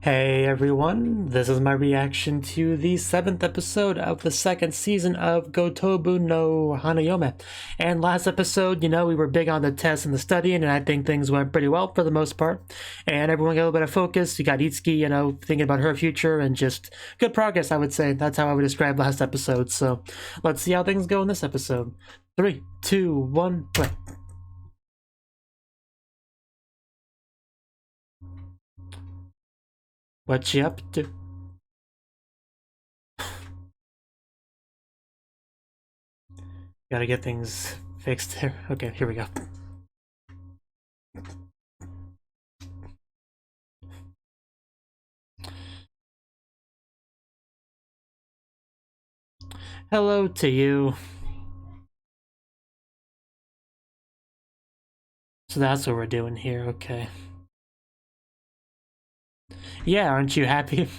Hey everyone, this is my reaction to the 7th episode of the 2nd season of Gotoubun no Hanayome. And last episode, we were big on the test and the studying, and I think things went pretty well for the most part. And everyone got a little bit of focus. You got Itsuki, thinking about her future, and just good progress, I would say. That's how I would describe last episode. So let's see how things go in this episode. 3, 2, 1, play. What you up to? Gotta get things fixed here. Okay, here we go. Hello to you. So that's what we're doing here, okay. Yeah, aren't you happy?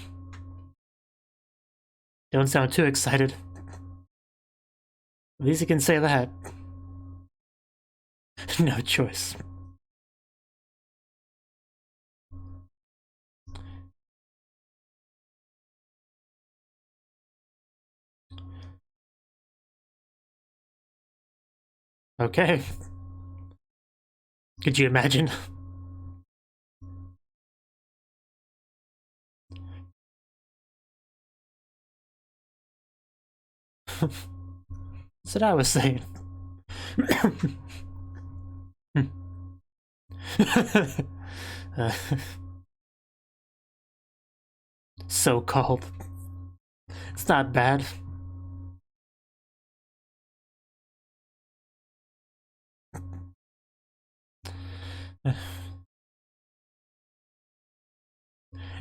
Don't sound too excited. At least you can say that. No choice. Okay. Could you imagine? That's what I was saying. So called. It's not bad.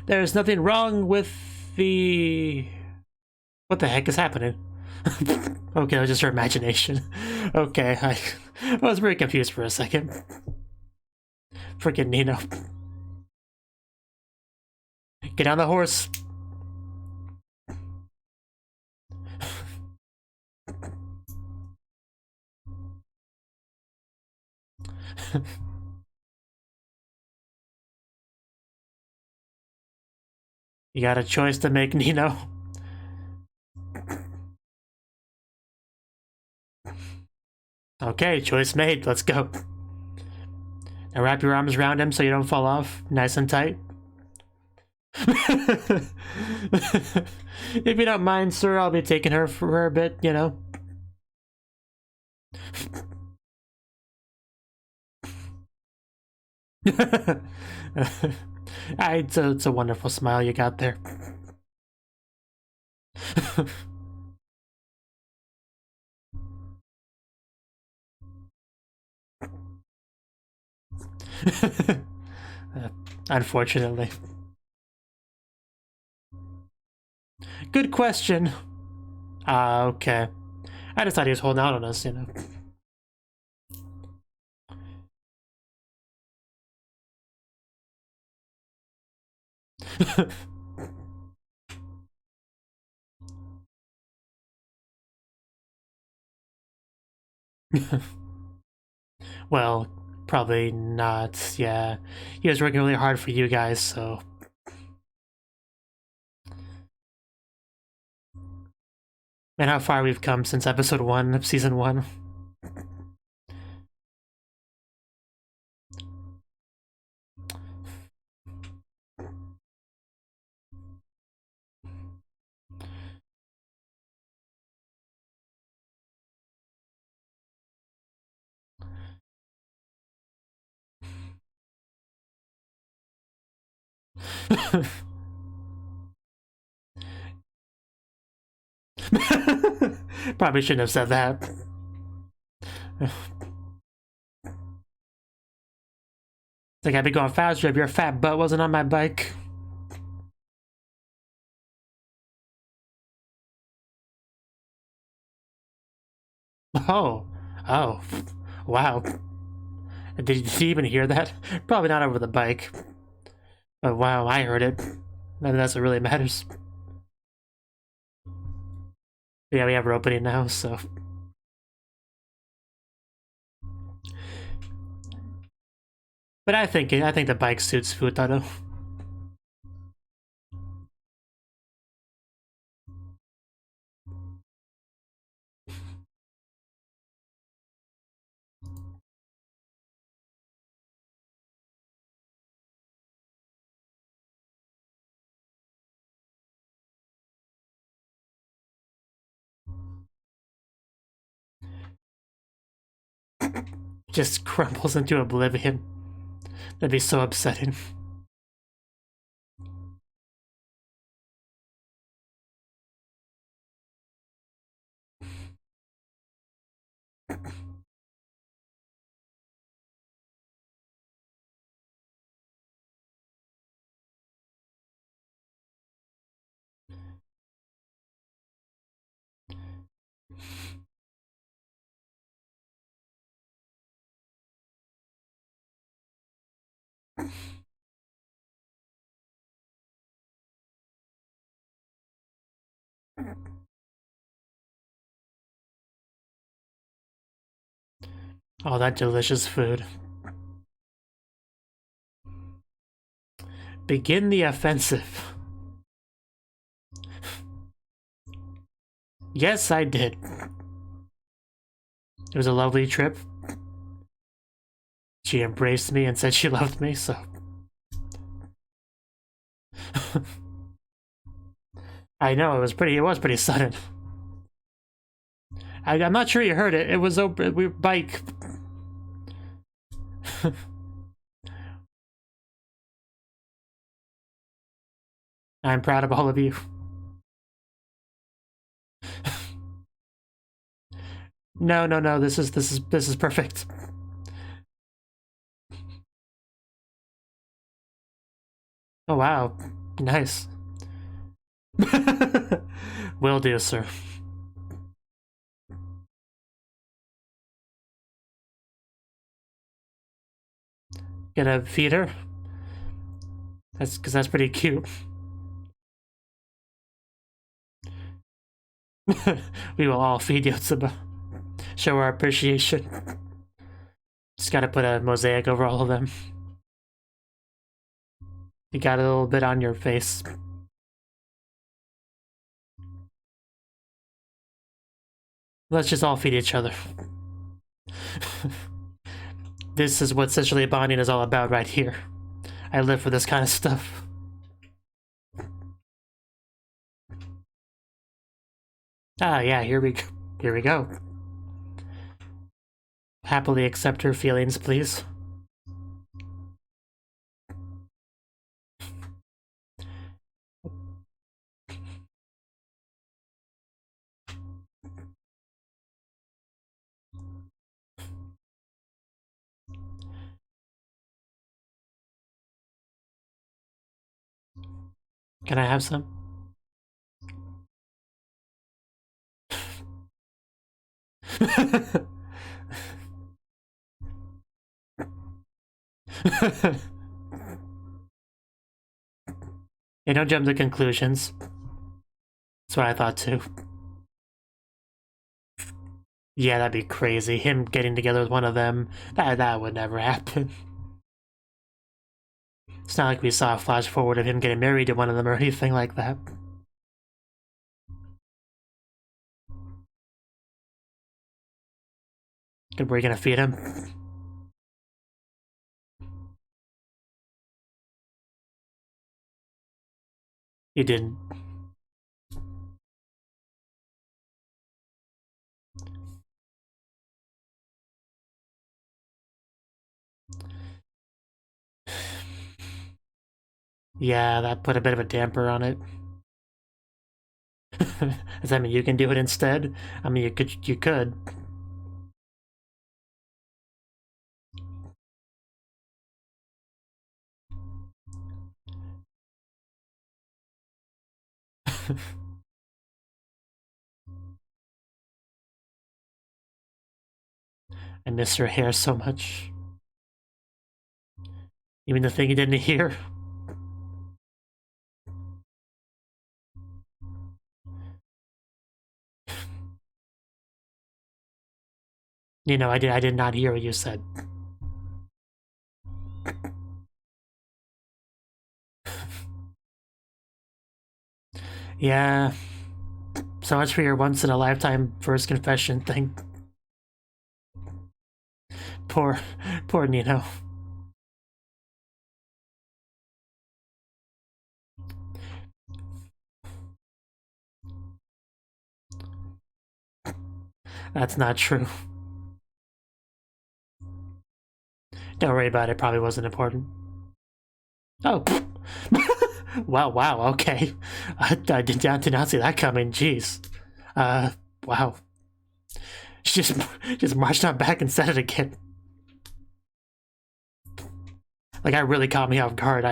There's nothing wrong with the... What the heck is happening? Okay, it was just her imagination. Okay, I was very confused for a second. Freaking Nino. Get on the horse. You got a choice to make, Nino. Okay, choice made. Let's go. Now wrap your arms around him so you don't fall off. Nice and tight. If you don't mind, sir, I'll be taking her for a bit, It's a wonderful smile you got there. Unfortunately. Good question. Okay. I just thought he was holding out on us, Well, probably not, yeah. He was working really hard for you guys, so... Man, how far we've come since episode 1 of season 1. Probably shouldn't have said that. Like, I'd be going faster if your fat butt wasn't on my bike. Oh. Oh. Wow. Did you even hear that? Probably not over the bike. But wow, I heard it. And that's what really matters. Yeah, we have our opening now, so... But I think the bike suits Futaro. just crumbles into oblivion. That'd be so upsetting. All that delicious food. Begin the offensive. Yes, I did. It was a lovely trip. She embraced me and said she loved me, so... I know, it was pretty sudden. I'm not sure you heard it. It was over. We bike. I'm proud of all of you. No. This is perfect. Oh wow, nice. Will do, sir. Gonna feed her? That's because that's pretty cute. We will all feed Yotsuba. Show our appreciation. Just gotta put a mosaic over all of them. You got a little bit on your face. Let's just all feed each other. This is what sexually bonding is all about right here. I live for this kind of stuff. Ah, yeah, here we go. Happily accept her feelings, please. Can I have some? Yeah, don't jump to conclusions. That's what I thought too. Yeah, that'd be crazy. Him getting together with one of them. That would never happen. It's not like we saw a flash forward of him getting married to one of them or anything like that. Were you gonna feed him? You didn't. Yeah, that put a bit of a damper on it. Does that mean you can do it instead? I mean, you could. I miss her hair so much. You mean the thing you didn't hear? You know, I did not hear what you said. Yeah. So much for your once-in-a-lifetime first confession thing. Poor Nino. That's not true. Don't worry about it, probably wasn't important. Oh. Wow, okay. I did not see that coming, jeez. Wow. She just marched on back and said it again. Like, that really caught me off guard.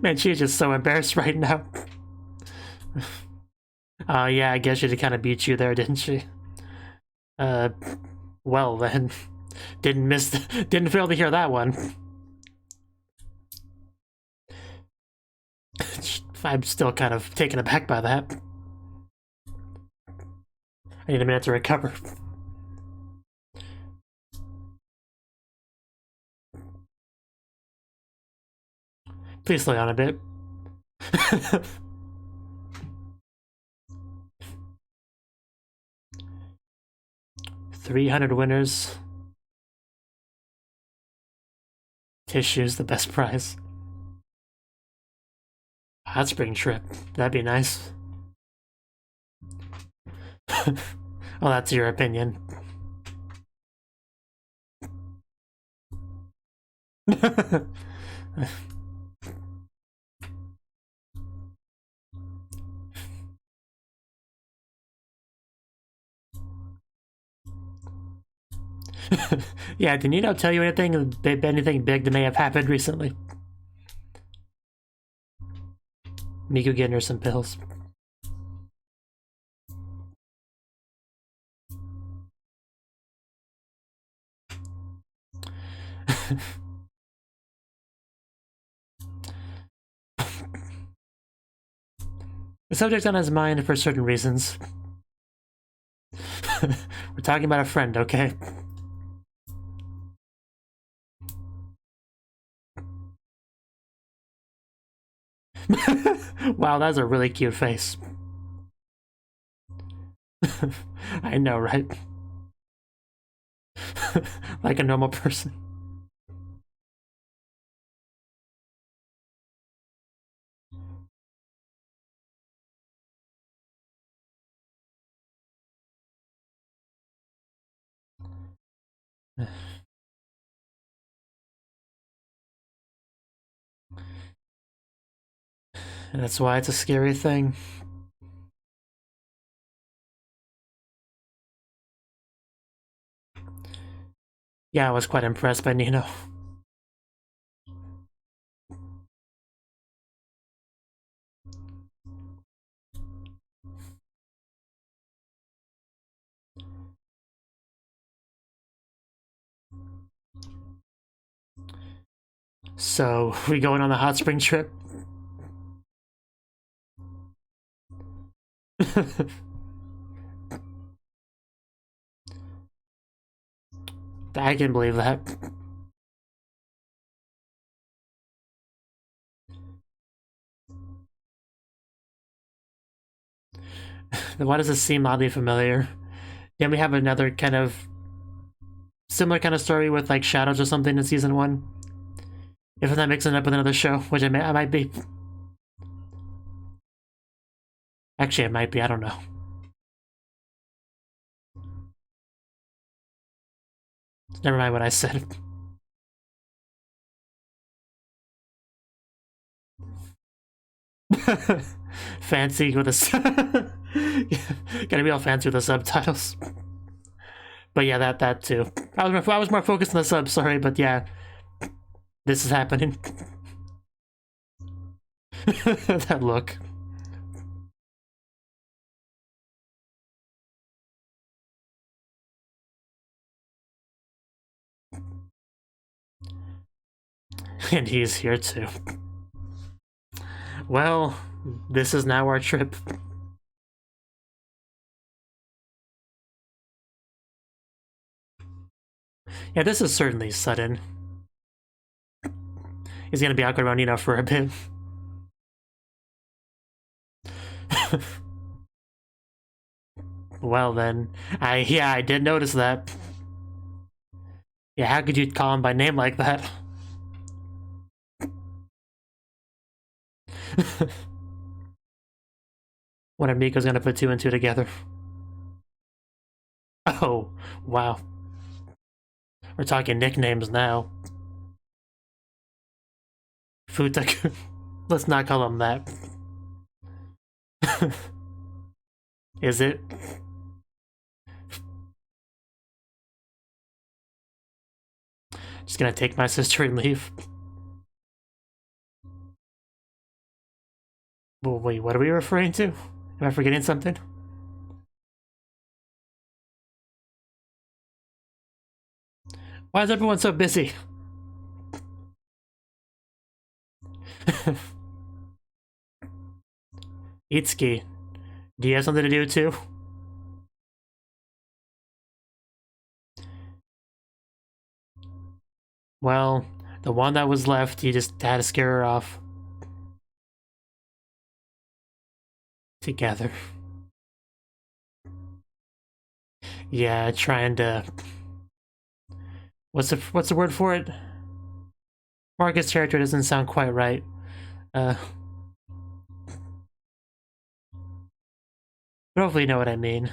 Man, she's just so embarrassed right now. Yeah, I guess she did kind of beat you there, didn't she? Well then. Didn't fail to hear that one. I'm still kind of taken aback by that. I need a minute to recover. Please slow down a bit. 300 winners. Tissue's the best prize. Hot spring trip. That'd be nice. Well, that's your opinion. Yeah, did Nino tell you anything big that may have happened recently? Miku getting her some pills. The subject's on his mind for certain reasons. We're talking about a friend, okay? Wow, that's a really cute face. I know, right? Like a normal person. That's why it's a scary thing. Yeah, I was quite impressed by Nino. So, we going on the hot spring trip? I can believe that. Why does this seem oddly familiar? Then we have another kind of similar kind of story with like shadows or something in season 1. If I'm not mixing it up with another show, which I might be. Actually, it might be, I don't know. Never mind what I said. Fancy with the gotta be all fancy with the subtitles. But yeah, that too. I was more focused on the sub, sorry, but yeah, this is happening. That look. And he's here too. Well, this is now our trip. Yeah, this is certainly sudden. He's gonna be awkward around Nino for a bit. Well then, I did notice that. Yeah, how could you call him by name like that? When Miko's gonna put two and two together. Oh, wow. We're talking nicknames now. Futaku. Let's not call him that. Is it? Just gonna take my sister and leave. Well, wait, what are we referring to? Am I forgetting something? Why is everyone so busy? Itsuki, do you have something to do too? Well, the one that was left, you just had to scare her off. Together. Yeah, trying to... What's the word for it? Marcus' character doesn't sound quite right. But hopefully you know what I mean.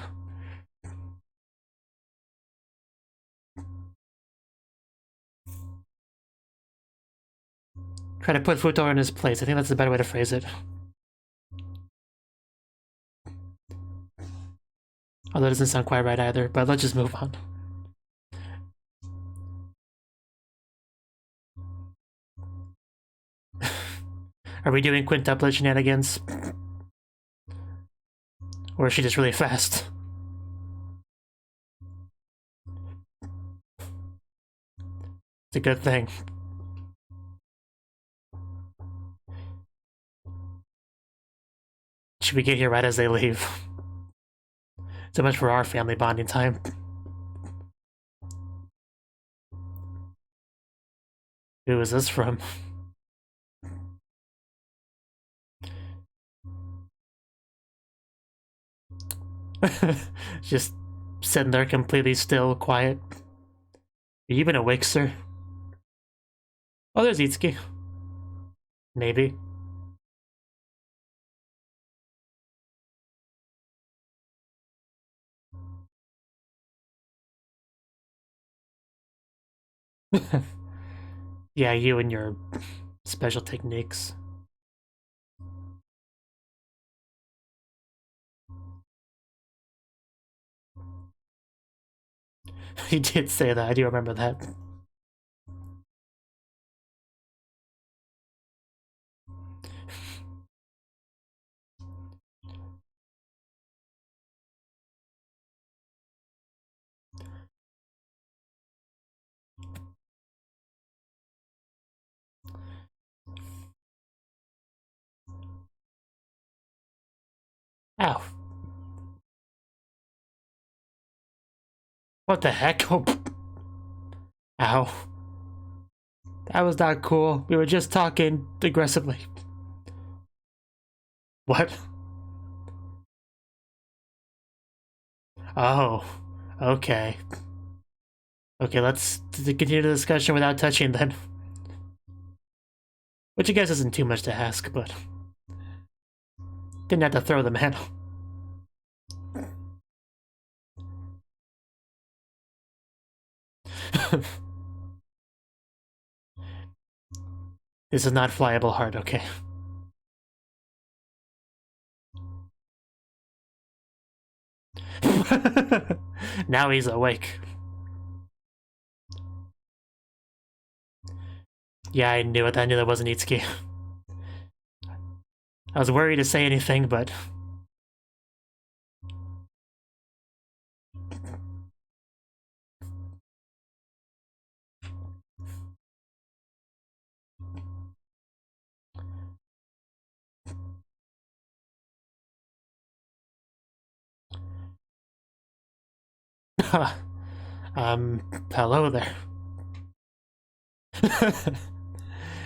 Try to put Futaro in his place. I think that's the better way to phrase it. Although it doesn't sound quite right either, but let's just move on. Are we doing quintuplet shenanigans? Or is she just really fast? It's a good thing. Should we get here right as they leave? So much for our family bonding time. Who is this from? Just sitting there completely still, quiet. Are you even awake, sir? Oh, there's Itsuki. Maybe. Yeah, you and your special techniques. He did say that, I do remember that. Ow. What the heck? Oh. Ow. That was not cool. We were just talking aggressively. What? Oh. Okay. Okay, let's continue the discussion without touching then. Which I guess isn't too much to ask, but... Didn't have to throw the man. This is not flyable hard, okay. Now he's awake. Yeah, I knew it. I knew that wasn't Itsuki. I was worried to say anything, but... hello there.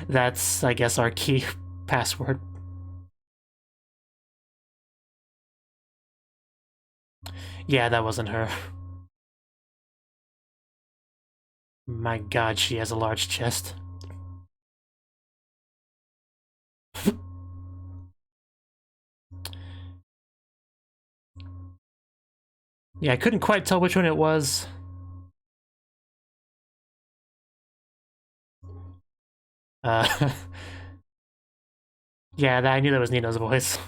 That's, I guess, our key password. Yeah, that wasn't her. My god, she has a large chest. Yeah, I couldn't quite tell which one it was. Yeah, I knew that was Nino's voice.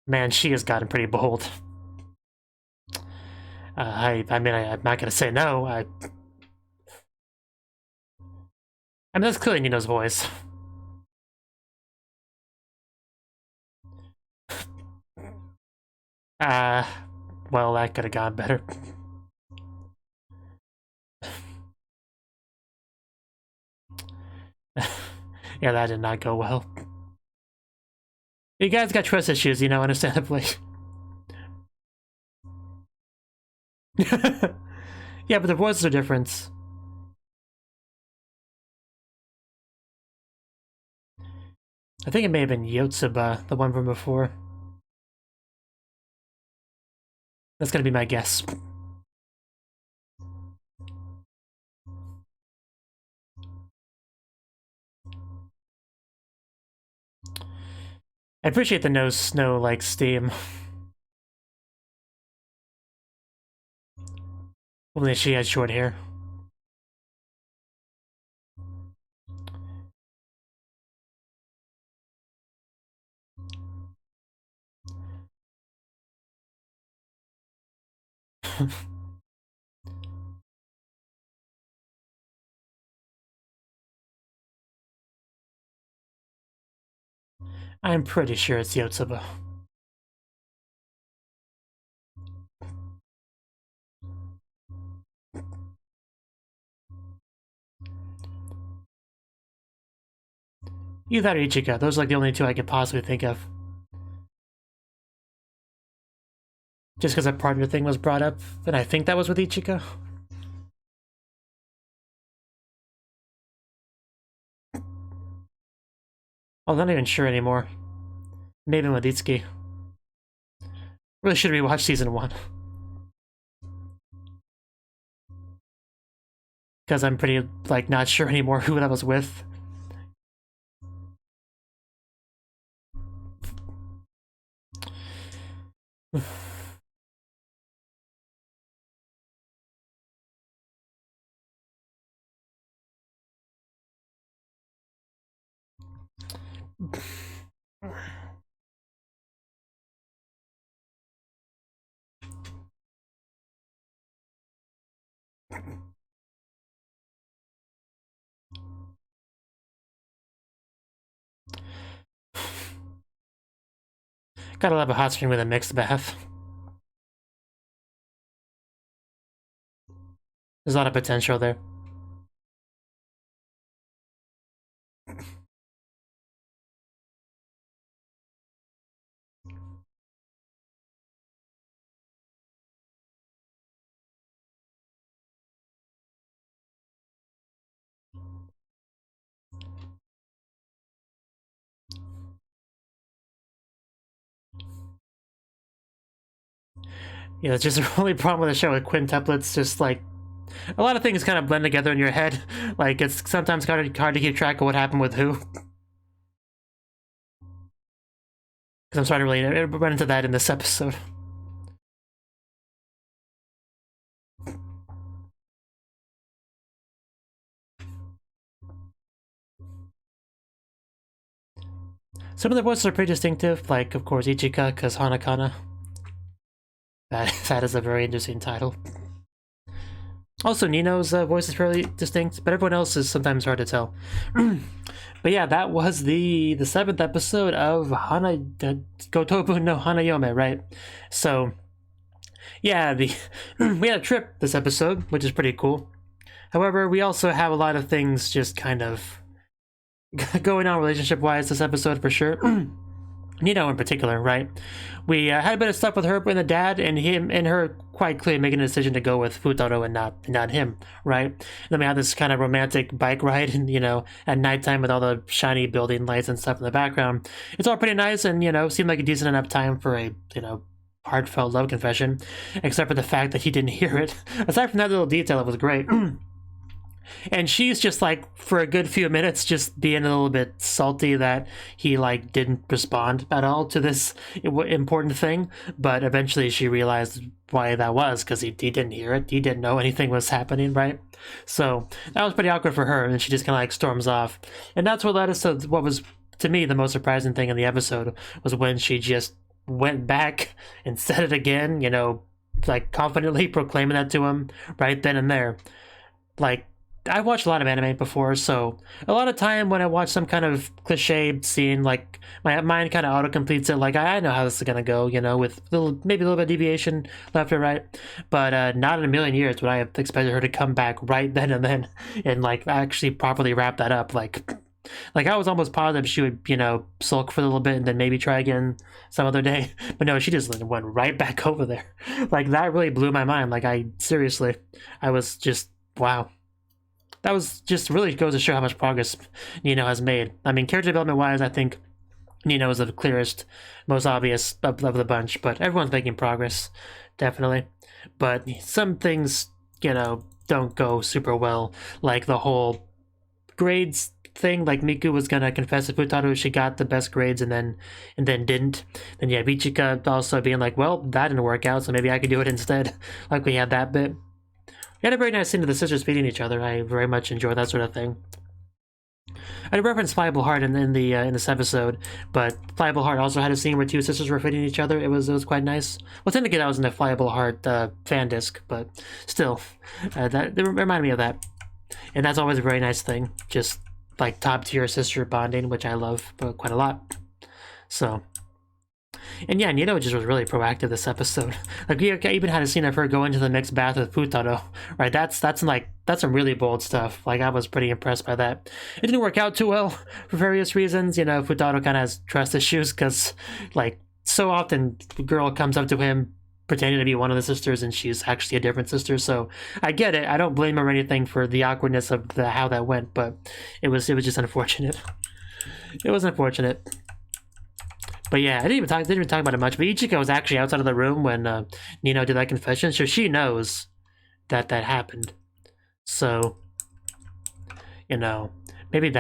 Man, she has gotten pretty bold. I mean, I'm not gonna say no. I mean, that's clearly Nino's voice. Well, that could have gone better. Yeah, that did not go well. You guys got trust issues, you know, understandably. Yeah, but the voices are different. I think it may have been Yotsuba, the one from before. That's gonna be my guess. I appreciate the no snow like steam. Only she has short hair. I'm pretty sure it's Yotsuba. Either that or Ichika. Those are like the only two I could possibly think of. Just because that partner thing was brought up, and I think that was with Ichika. I'm not even sure anymore. Maybe with Itsuki. Really should rewatch season 1. Because I'm pretty, like, not sure anymore who that was with. Gotta love a hot spring with a mixed bath. There's a lot of potential there. Yeah, it's just the only problem with the show with quintuplets. Just like a lot of things kind of blend together in your head. Like it's sometimes hard to keep track of what happened with who. Because I'm starting to really run into that in this episode. Some of the voices are pretty distinctive, like of course Ichika, because Hanakana. That is a very interesting title. Also, Nino's voice is fairly distinct, but everyone else is sometimes hard to tell. But yeah, that was the 7th episode of Gotoubun no Hanayome, right? So, yeah, we had a trip this episode, which is pretty cool. However, we also have a lot of things just kind of going on relationship-wise this episode for sure. Nino in particular, right? We had a bit of stuff with her and the dad, and him and her quite clearly making a decision to go with Futaro and not him, right? And then we have this kind of romantic bike ride, and at nighttime with all the shiny building lights and stuff in the background. It's all pretty nice, and seemed like a decent enough time for a heartfelt love confession, except for the fact that he didn't hear it. Aside from that little detail, it was great. And she's just like, for a good few minutes, just being a little bit salty that he like didn't respond at all to this important thing. But eventually she realized why that was, because he didn't hear it. He didn't know anything was happening, right? So that was pretty awkward for her, and she just kind of like storms off. And that's what led us to what was, to me, the most surprising thing in the episode, was when she just went back and said it again, you know, like confidently proclaiming that to him right then and there. Like, I've watched a lot of anime before, so a lot of time when I watch some kind of cliche scene, like, my mind kind of auto-completes it, like, I know how this is gonna go, you know, with maybe a little bit of deviation left or right, but not in a million years would I have expected her to come back right then and like, actually properly wrap that up. Like I was almost positive she would, you know, sulk for a little bit and then maybe try again some other day, but no, she just went right back over there. Like, that really blew my mind. Like, I was just, wow. That was just really goes to show how much progress Nino has made. I mean, character development-wise, I think Nino is the clearest, most obvious of the bunch, but everyone's making progress, definitely. But some things, you know, don't go super well, like the whole grades thing. Like, Miku was gonna confess to Futaro she got the best grades and then didn't. Then yeah, Bichika also being like, well, that didn't work out, so maybe I could do it instead. Like, we had that bit. We had a very nice scene of the sisters feeding each other. I very much enjoy that sort of thing. I referenced Pliable Heart in this episode, but Pliable Heart also had a scene where two sisters were feeding each other. It was quite nice. Well, technically that was in the Pliable Heart fan disc, but still, that it reminded me of that. And that's always a very nice thing. Just like top tier sister bonding, which I love quite a lot. So. And yeah, Nino just was really proactive this episode. Like, we even had a scene of her go into the mixed bath with Futaro, right? That's some really bold stuff. Like, I was pretty impressed by that. It didn't work out too well for various reasons. You know, Futaro kind of has trust issues because, like, so often the girl comes up to him pretending to be one of the sisters and she's actually a different sister. So I get it. I don't blame her or anything for the awkwardness of how that went, but it was just unfortunate. It was unfortunate. But yeah, I didn't even talk about it much, but Ichika was actually outside of the room when Nino did that confession, so she knows that happened. So, you know, maybe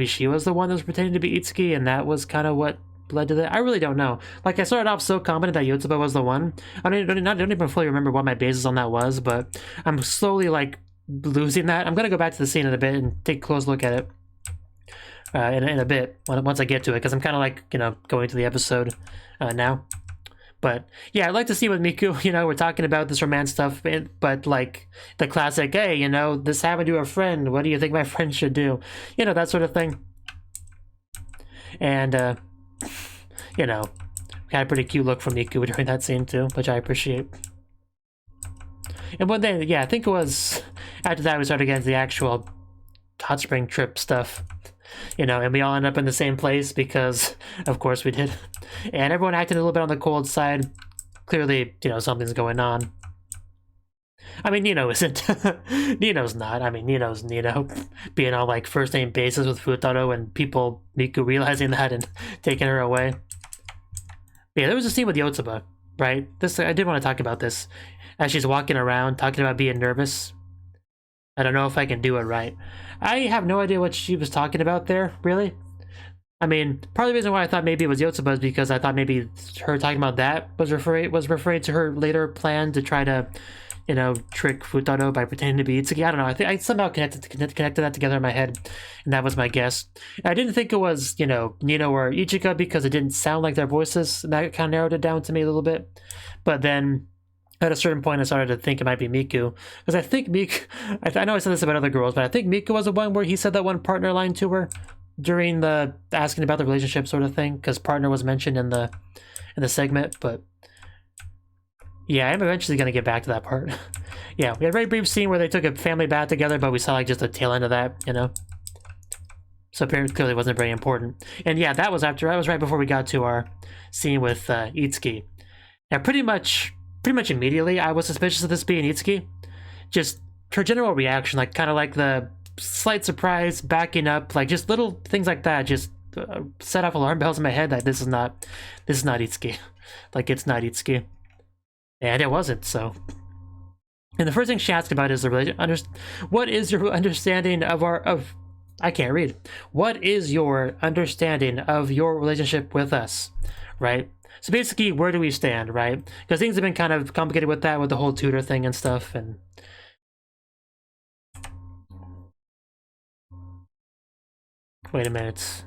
she was the one that was pretending to be Itsuki, and that was kind of what led to that. I really don't know. Like, I started off so confident that Yotsuba was the one. I don't even fully remember what my basis on that was, but I'm slowly, like, losing that. I'm going to go back to the scene in a bit and take a close look at it. In a bit, once I get to it, because I'm kind of like, you know, going to the episode now. But yeah, I'd like to see with Miku, you know, we're talking about this romance stuff, but like the classic, hey, you know, this happened to a friend, what do you think my friend should do? You know, that sort of thing. And, you know, we had a pretty cute look from Miku during that scene too, which I appreciate. And one day, yeah, I think it was after that we started getting to the actual hot spring trip stuff. You know, and we all end up in the same place because, of course, we did. And everyone acted a little bit on the cold side. Clearly, you know, something's going on. I mean, Nino isn't. Nino's not. I mean, Nino's Nino. Being on, like, first-name basis with Futaro and Miku realizing that and taking her away. But yeah, there was a scene with Yotsuba, right? I did want to talk about this. As she's walking around, talking about being nervous. I don't know if I can do it right. I have no idea what she was talking about there, really. I mean, part of the reason why I thought maybe it was Yotsuba is because I thought maybe her talking about that was referring to her later plan to try to, you know, trick Futaro by pretending to be Itsuki. I don't know. I think I somehow connected that together in my head, and that was my guess. I didn't think it was, you know, Nino or Ichika because it didn't sound like their voices, and that kind of narrowed it down to me a little bit. But then at a certain point, I started to think it might be Miku. Because I think I know I said this about other girls, but I think Miku was the one where he said that one partner line to her during the asking about the relationship sort of thing, because partner was mentioned in the segment, but yeah, I'm eventually going to get back to that part. Yeah, we had a very brief scene where they took a family bath together, but we saw like just a tail end of that, you know? So apparently clearly wasn't very important. And yeah, that was right before we got to our scene with Itsuki. Now pretty much immediately, I was suspicious of this being Itsuki. Just her general reaction, like kind of like the slight surprise, backing up, like just little things like that, just set off alarm bells in my head that this is not Itsuki. Like, it's not Itsuki. And it wasn't, so. And the first thing she asks about is the relationship. What is your understanding of I can't read. What is your understanding of your relationship with us, right? So basically, where do we stand, right? Because things have been kind of complicated with that, with the whole tutor thing and stuff, and... Wait a minute.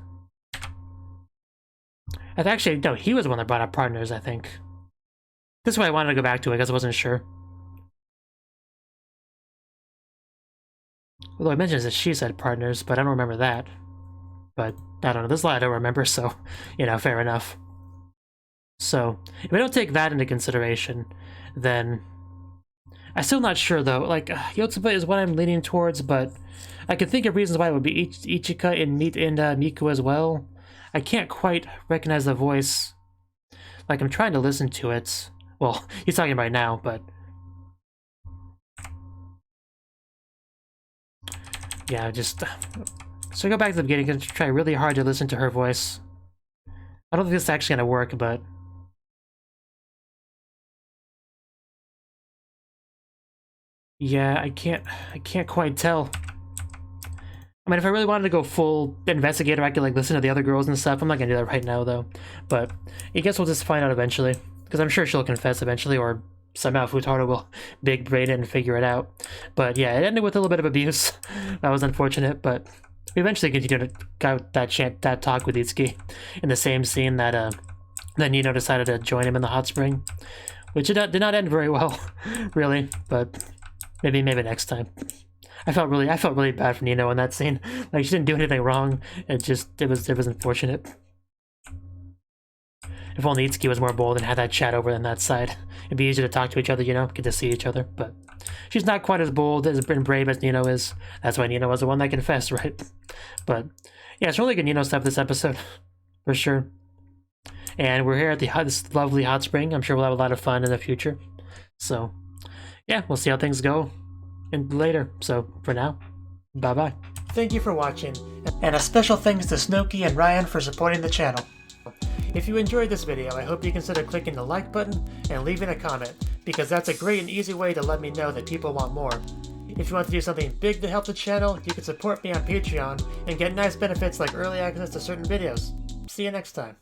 Actually, no, he was the one that brought up partners, I think. This is why I wanted to go back to it, because I wasn't sure. Although I mentioned that she said partners, but I don't remember that. But, I don't know, there's a lot I don't remember, so, you know, fair enough. So, if we don't take that into consideration, then... I'm still not sure, though. Like, Yotsuba is what I'm leaning towards, but I can think of reasons why it would be Ichika and Miku as well. I can't quite recognize the voice. Like, I'm trying to listen to it. Well, he's talking right now, but... Yeah, just... So I go back to the beginning and try really hard to listen to her voice. I don't think this is actually gonna work, but... Yeah, I can't quite tell. I mean, if I really wanted to go full investigator, I could, like, listen to the other girls and stuff. I'm not gonna do that right now, though. But I guess we'll just find out eventually. Because I'm sure she'll confess eventually, or somehow Futaro will big brain it and figure it out. But yeah, it ended with a little bit of abuse. That was unfortunate, but we eventually continued to have that talk with Itsuki in the same scene that Nino decided to join him in the hot spring. Which did not end very well, really, but maybe next time. I felt really bad for Nino in that scene. Like, she didn't do anything wrong. It was unfortunate. If only Itsuki was more bold and had that chat over on that side. It'd be easier to talk to each other, you know, get to see each other. But she's not quite as bold and brave as Nino is. That's why Nino was the one that confessed, right? But yeah, it's really good Nino stuff this episode, for sure. And we're here at this lovely hot spring. I'm sure we'll have a lot of fun in the future. So yeah, we'll see how things go later. So for now, bye-bye. Thank you for watching, and a special thanks to Cnouki and Ryan for supporting the channel. If you enjoyed this video, I hope you consider clicking the like button and leaving a comment, because that's a great and easy way to let me know that people want more. If you want to do something big to help the channel, you can support me on Patreon and get nice benefits like early access to certain videos. See you next time.